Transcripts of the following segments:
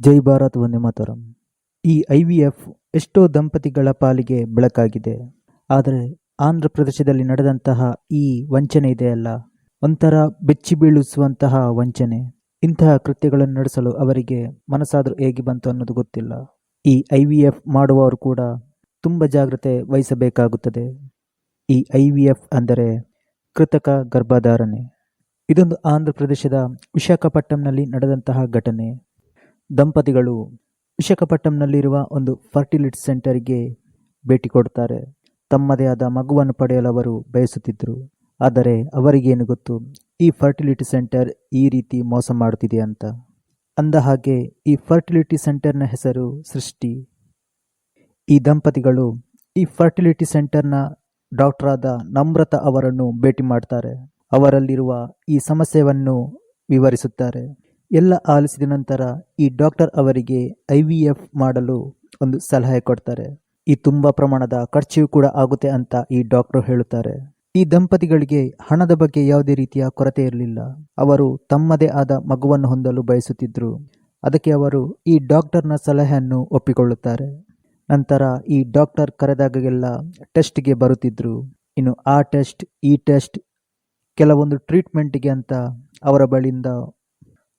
ಜೈ ಭಾರತ್ ವಂದೇ ಮಾತರಂ. ಈ IVF ಎಷ್ಟೋ ದಂಪತಿಗಳ ಪಾಲಿಗೆ ಬೆಳಕಾಗಿದೆ. ಆದರೆ ಆಂಧ್ರ ಪ್ರದೇಶದಲ್ಲಿ ನಡೆದಂತಹ ಈ ವಂಚನೆ ಇದೆಯಲ್ಲ, ಒಂಥರ ಬೆಚ್ಚಿ ಬೀಳಿಸುವಂತಹ ವಂಚನೆ. ಇಂತಹ ಕೃತ್ಯಗಳನ್ನು ನಡೆಸಲು ಅವರಿಗೆ ಮನಸ್ಸಾದರೂ ಹೇಗೆ ಬಂತು ಅನ್ನೋದು ಗೊತ್ತಿಲ್ಲ. ಈ IVF ಮಾಡುವವರು ಕೂಡ ತುಂಬ ಜಾಗ್ರತೆ ವಹಿಸಬೇಕಾಗುತ್ತದೆ. ಈ IVF ಅಂದರೆ ಕೃತಕ ಗರ್ಭಧಾರಣೆ. ಇದೊಂದು ಆಂಧ್ರ ಪ್ರದೇಶದ ವಿಶಾಖಪಟ್ಟಣಂನಲ್ಲಿ ನಡೆದಂತಹ ಘಟನೆ. ದಂಪತಿಗಳು ವಿಶಾಖಪಟ್ಟಣಂನಲ್ಲಿರುವ ಒಂದು ಫರ್ಟಿಲಿಟಿ ಸೆಂಟರ್ಗೆ ಭೇಟಿ ಕೊಡ್ತಾರೆ. ತಮ್ಮದೇ ಆದ ಮಗುವನ್ನು ಪಡೆಯಲು ಅವರು ಬಯಸುತ್ತಿದ್ದರು. ಆದರೆ ಅವರಿಗೇನು ಗೊತ್ತು, ಈ ಫರ್ಟಿಲಿಟಿ ಸೆಂಟರ್ ಈ ರೀತಿ ಮೋಸ ಮಾಡುತ್ತಿದೆ ಅಂತ. ಅಂದ ಹಾಗೆ ಈ ಫರ್ಟಿಲಿಟಿ ಸೆಂಟರ್ನ ಹೆಸರು ಸೃಷ್ಟಿ. ಈ ದಂಪತಿಗಳು ಈ ಫರ್ಟಿಲಿಟಿ ಸೆಂಟರ್ನ ಡಾಕ್ಟರ್ ಆದ ನಮ್ರತಾ ಅವರನ್ನು ಭೇಟಿ ಮಾಡ್ತಾರೆ. ಅವರಲ್ಲಿರುವ ಈ ಸಮಸ್ಯೆಯನ್ನು ವಿವರಿಸುತ್ತಾರೆ. ಎಲ್ಲ ಆಲಿಸಿದ ನಂತರ ಈ ಡಾಕ್ಟರ್ ಅವರಿಗೆ IVF ಮಾಡಲು ಒಂದು ಸಲಹೆ ಕೊಡ್ತಾರೆ. ಈ ತುಂಬ ಪ್ರಮಾಣದ ಖರ್ಚು ಕೂಡ ಆಗುತ್ತೆ ಅಂತ ಈ ಡಾಕ್ಟರ್ ಹೇಳುತ್ತಾರೆ. ಈ ದಂಪತಿಗಳಿಗೆ ಹಣದ ಬಗ್ಗೆ ಯಾವುದೇ ರೀತಿಯ ಕೊರತೆ ಇರಲಿಲ್ಲ. ಅವರು ತಮ್ಮದೇ ಆದ ಮಗುವನ್ನು ಹೊಂದಲು ಬಯಸುತ್ತಿದ್ದರು. ಅದಕ್ಕೆ ಅವರು ಈ ಡಾಕ್ಟರ್ನ ಸಲಹೆಯನ್ನು ಒಪ್ಪಿಕೊಳ್ಳುತ್ತಾರೆ. ನಂತರ ಈ ಡಾಕ್ಟರ್ ಕರೆದಾಗೆಲ್ಲ ಟೆಸ್ಟ್ಗೆ ಬರುತ್ತಿದ್ದರು. ಇನ್ನು ಆ ಟೆಸ್ಟ್, ಈ ಟೆಸ್ಟ್, ಕೆಲವೊಂದು ಟ್ರೀಟ್ಮೆಂಟ್ಗೆ ಅಂತ ಅವರ ಬಳಿಯಿಂದ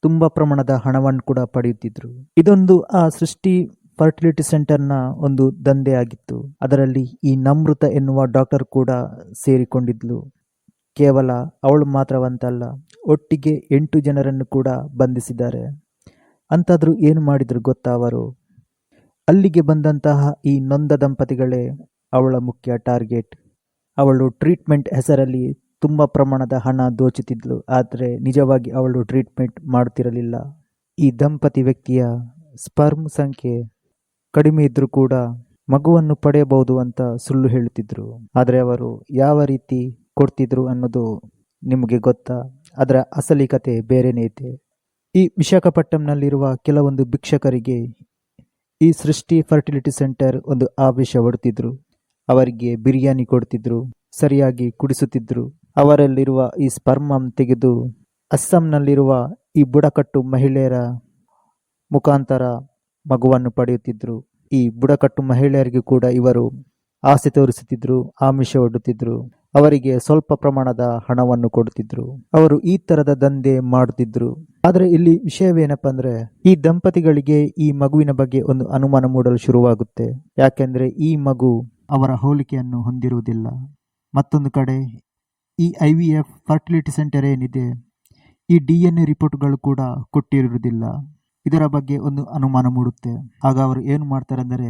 ತುಂಬ ಪ್ರಮಾಣದ ಹಣವನ್ನು ಕೂಡ ಪಡೆಯುತ್ತಿದ್ದರು. ಇದೊಂದು ಆ ಸೃಷ್ಟಿ ಫರ್ಟಿಲಿಟಿ ಸೆಂಟರ್ನ ಒಂದು ದಂಧೆ ಆಗಿತ್ತು. ಅದರಲ್ಲಿ ಈ ನಮ್ರತಾ ಎನ್ನುವ ಡಾಕ್ಟರ್ ಕೂಡ ಸೇರಿಕೊಂಡಿದ್ಲು. ಕೇವಲ ಅವಳು ಮಾತ್ರವಂತಲ್ಲ, ಒಟ್ಟಿಗೆ 8 ಜನರನ್ನು ಕೂಡ ಬಂಧಿಸಿದ್ದಾರೆ. ಅಂತಾದರೂ ಏನು ಮಾಡಿದ್ರು ಗೊತ್ತಾ ಅವರು? ಅಲ್ಲಿಗೆ ಬಂದಂತಹ ಈ ನೊಂದ ದಂಪತಿಗಳೇ ಅವಳ ಮುಖ್ಯ ಟಾರ್ಗೆಟ್. ಅವಳು ಟ್ರೀಟ್ಮೆಂಟ್ ಹೆಸರಲ್ಲಿ ತುಂಬ ಪ್ರಮಾಣದ ಹಣ ದೋಚುತ್ತಿದ್ಲು. ಆದರೆ ನಿಜವಾಗಿ ಅವಳು ಟ್ರೀಟ್ಮೆಂಟ್ ಮಾಡುತ್ತಿರಲಿಲ್ಲ. ಈ ದಂಪತಿ ವ್ಯಕ್ತಿಯ ಸ್ಪರ್ಮ್ ಸಂಖ್ಯೆ ಕಡಿಮೆ ಇದ್ದರೂ ಕೂಡ ಮಗುವನ್ನು ಪಡೆಯಬಹುದು ಅಂತ ಸುಳ್ಳು ಹೇಳುತ್ತಿದ್ದರು. ಆದರೆ ಅವರು ಯಾವ ರೀತಿ ಕೊಡ್ತಿದ್ರು ಅನ್ನೋದು ನಿಮಗೆ ಗೊತ್ತಾ? ಅದರ ಅಸಲಿ ಕತೆ ಬೇರೆನೇ ಇದೆ. ಈ ವಿಶಾಖಪಟ್ಟಣಂನಲ್ಲಿರುವ ಕೆಲವೊಂದು ಭಿಕ್ಷಕರಿಗೆ ಈ ಸೃಷ್ಟಿ ಫರ್ಟಿಲಿಟಿ ಸೆಂಟರ್ ಒಂದು ಆವೇಶ ಹೊಡುತ್ತಿದ್ರು. ಅವರಿಗೆ ಬಿರಿಯಾನಿ ಕೊಡ್ತಿದ್ರು, ಸರಿಯಾಗಿ ಕುಡಿಸುತ್ತಿದ್ರು. ಅವರಲ್ಲಿರುವ ಈ ಸ್ಪರ್ಮ್ ತೆಗೆದು ಅಸ್ಸಾಂನಲ್ಲಿರುವ ಈ ಬುಡಕಟ್ಟು ಮಹಿಳೆಯರ ಮುಖಾಂತರ ಮಗುವನ್ನು ಪಡೆಯುತ್ತಿದ್ದರು. ಈ ಬುಡಕಟ್ಟು ಮಹಿಳೆಯರಿಗೆ ಕೂಡ ಇವರು ಆಸೆ ತೋರಿಸುತ್ತಿದ್ದರು, ಆಮಿಷ ಒಡ್ಡುತ್ತಿದ್ದರು. ಅವರಿಗೆ ಸ್ವಲ್ಪ ಪ್ರಮಾಣದ ಹಣವನ್ನು ಕೊಡುತ್ತಿದ್ದರು. ಅವರು ಈ ತರದ ದಂಧೆ ಮಾಡುತ್ತಿದ್ದರು. ಆದರೆ ಇಲ್ಲಿ ವಿಷಯವೇನಪ್ಪ ಅಂದ್ರೆ, ಈ ದಂಪತಿಗಳಿಗೆ ಈ ಮಗುವಿನ ಬಗ್ಗೆ ಒಂದು ಅನುಮಾನ ಮೂಡಲು ಶುರುವಾಗುತ್ತೆ. ಯಾಕೆಂದ್ರೆ ಈ ಮಗು ಅವರ ಹೋಲಿಕೆಯನ್ನು ಹೊಂದಿರುವುದಿಲ್ಲ. ಮತ್ತೊಂದು ಕಡೆ ಈ IVF ಫರ್ಟಿಲಿಟಿ ಸೆಂಟರ್ ಏನಿದೆ, ಈ DNA ರಿಪೋರ್ಟ್ಗಳು ಕೂಡ ಕೊಟ್ಟಿರುವುದಿಲ್ಲ. ಇದರ ಬಗ್ಗೆ ಒಂದು ಅನುಮಾನ ಮೂಡುತ್ತೆ. ಆಗ ಅವರು ಏನು ಮಾಡ್ತಾರೆ ಅಂದರೆ,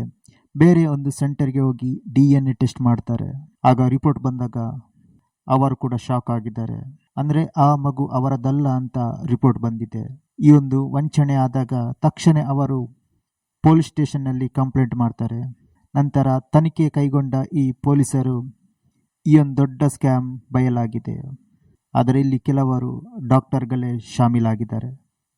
ಬೇರೆ ಒಂದು ಸೆಂಟರ್ಗೆ ಹೋಗಿ DNA ಟೆಸ್ಟ್ ಮಾಡ್ತಾರೆ. ಆಗ ರಿಪೋರ್ಟ್ ಬಂದಾಗ ಅವರು ಕೂಡ ಶಾಕ್ ಆಗಿದ್ದಾರೆ. ಅಂದರೆ ಆ ಮಗು ಅವರದಲ್ಲ ಅಂತ ರಿಪೋರ್ಟ್ ಬಂದಿದೆ. ಈ ಒಂದು ವಂಚನೆ ಆದಾಗ ತಕ್ಷಣ ಅವರು ಪೊಲೀಸ್ ಸ್ಟೇಷನ್ನಲ್ಲಿ ಕಂಪ್ಲೇಂಟ್ ಮಾಡ್ತಾರೆ. ನಂತರ ತನಿಖೆ ಕೈಗೊಂಡ ಈ ಪೊಲೀಸರು ಈ ಒಂದು ದೊಡ್ಡ ಸ್ಕ್ಯಾಮ್ ಬಯಲಾಗಿದೆ. ಆದರೆ ಇಲ್ಲಿ ಕೆಲವರು ಡಾಕ್ಟರ್ಗಳೇ ಶಾಮೀಲಾಗಿದ್ದಾರೆ.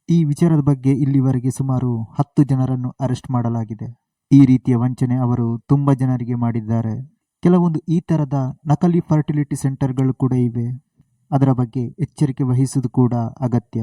ಈ ವಿಚಾರದ ಬಗ್ಗೆ ಇಲ್ಲಿವರೆಗೆ ಸುಮಾರು 10 ಜನರನ್ನು ಅರೆಸ್ಟ್ ಮಾಡಲಾಗಿದೆ. ಈ ರೀತಿಯ ವಂಚನೆ ಅವರು ತುಂಬ ಜನರಿಗೆ ಮಾಡಿದ್ದಾರೆ. ಕೆಲವೊಂದು ಈ ಥರದ ನಕಲಿ ಫರ್ಟಿಲಿಟಿ ಸೆಂಟರ್ಗಳು ಕೂಡ ಇವೆ. ಅದರ ಬಗ್ಗೆ ಎಚ್ಚರಿಕೆ ವಹಿಸುವುದು ಕೂಡ ಅಗತ್ಯ.